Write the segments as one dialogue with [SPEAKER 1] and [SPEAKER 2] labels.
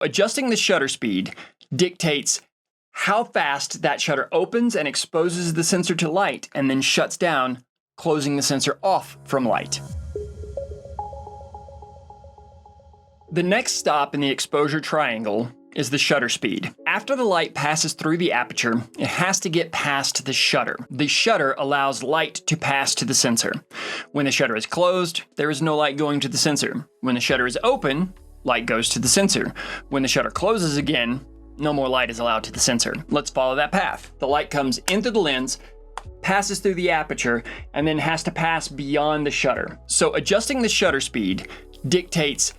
[SPEAKER 1] Adjusting the shutter speed dictates how fast that shutter opens and exposes the sensor to light and then shuts down, closing the sensor off from light. The next stop in the exposure triangle is the shutter speed. After the light passes through the aperture, it has to get past the shutter. The shutter allows light to pass to the sensor. When the shutter is closed, there is no light going to the sensor. When the shutter is open, light goes to the sensor. When the shutter closes again, no more light is allowed to the sensor. Let's follow that path. The light comes in through the lens, passes through the aperture, and then has to pass beyond the shutter. So adjusting the shutter speed dictates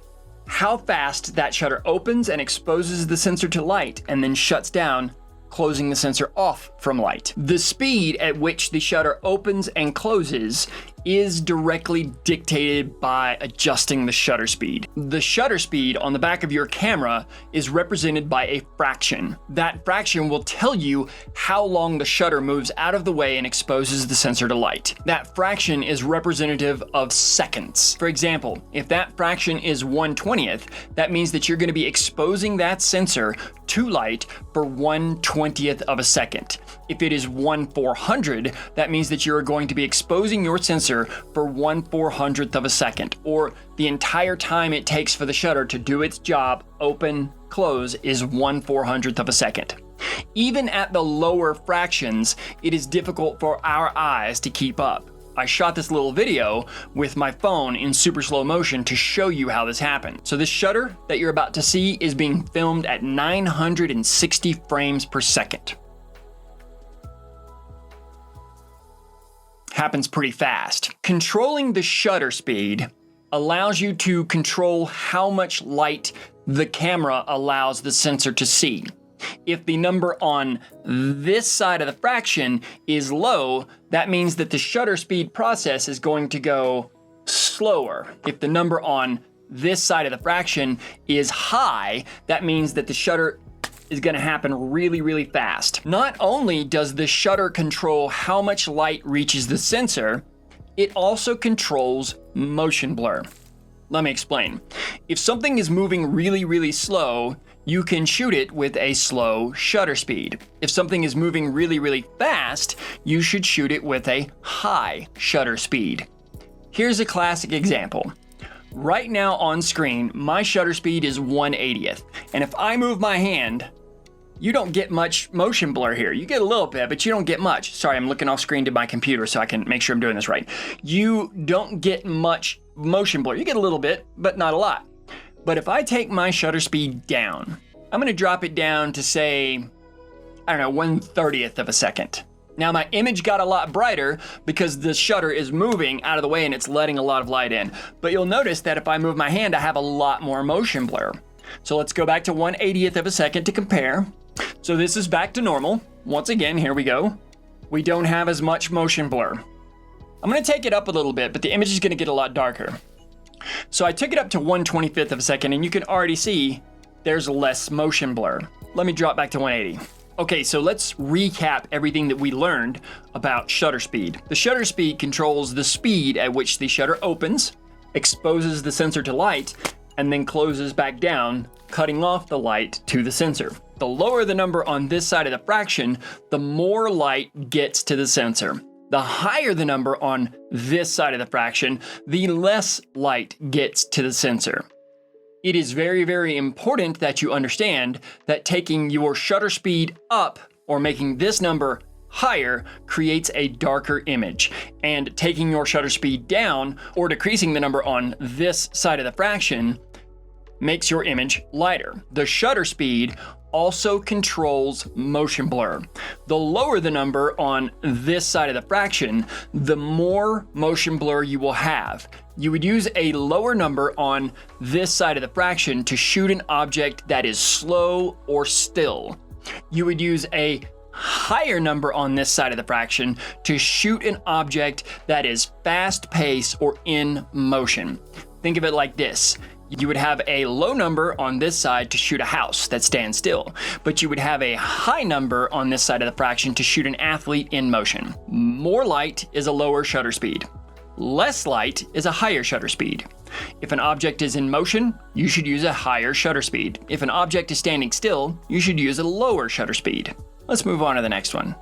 [SPEAKER 1] how fast that shutter opens and exposes the sensor to light and then shuts down, closing the sensor off from light. The speed at which the shutter opens and closes is directly dictated by adjusting the shutter speed. The shutter speed on the back of your camera is represented by a fraction. That fraction will tell you how long the shutter moves out of the way and exposes the sensor to light. That fraction is representative of seconds. For example, if that fraction is 1/20th, that means that you're going to be exposing that sensor to light for 1/20th of a second. If it is 1/400, that means that you're going to be exposing your sensor for 1/400th of a second, or the entire time it takes for the shutter to do its job, open, close, is 1/400th of a second. Even at the lower fractions, it is difficult for our eyes to keep up. I shot this little video with my phone in super slow motion to show you how this happened. So this shutter that you're about to see is being filmed at 960 frames per second. Happens pretty fast. Controlling the shutter speed allows you to control how much light the camera allows the sensor to see. If the number on this side of the fraction is low, that means that the shutter speed process is going to go slower. If the number on this side of the fraction is high, that means that the shutter is going to happen really, really fast. Not only does the shutter control how much light reaches the sensor, it also controls motion blur. Let me explain. If something is moving really, really slow, you can shoot it with a slow shutter speed. If something is moving really, really fast, you should shoot it with a high shutter speed. Here's a classic example. Right now on screen, my shutter speed is 1/80th, and if I move my hand, you don't get much motion blur here. You get a little bit, but you don't get much. Sorry, I'm looking off screen to my computer so I can make sure I'm doing this right. You don't get much motion blur. You get a little bit, but not a lot. But if I take my shutter speed down, I'm gonna drop it down to say, I don't know, 1/30th of a second. Now my image got a lot brighter because the shutter is moving out of the way and it's letting a lot of light in. But you'll notice that if I move my hand, I have a lot more motion blur. So let's go back to 1/80th of a second to compare. So this is back to normal. Once again, here we go. We don't have as much motion blur. I'm gonna take it up a little bit, but the image is gonna get a lot darker. So I took it up to 1/25th of a second, and you can already see there's less motion blur. Let me drop back to 180. Okay, so let's recap everything that we learned about shutter speed. The shutter speed controls the speed at which the shutter opens, exposes the sensor to light, and then closes back down, cutting off the light to the sensor. The lower the number on this side of the fraction, the more light gets to the sensor. The higher the number on this side of the fraction, the less light gets to the sensor. It is very, very important that you understand that taking your shutter speed up or making this number higher creates a darker image, and taking your shutter speed down or decreasing the number on this side of the fraction makes your image lighter. The shutter speed also controls motion blur. The lower the number on this side of the fraction, the more motion blur you will have. You would use a lower number on this side of the fraction to shoot an object that is slow or still. You would use a higher number on this side of the fraction to shoot an object that is fast paced or in motion. Think of it like this. You would have a low number on this side to shoot a house that stands still, but you would have a high number on this side of the fraction to shoot an athlete in motion. More light is a lower shutter speed. Less light is a higher shutter speed. If an object is in motion, you should use a higher shutter speed. If an object is standing still, you should use a lower shutter speed. Let's move on to the next one.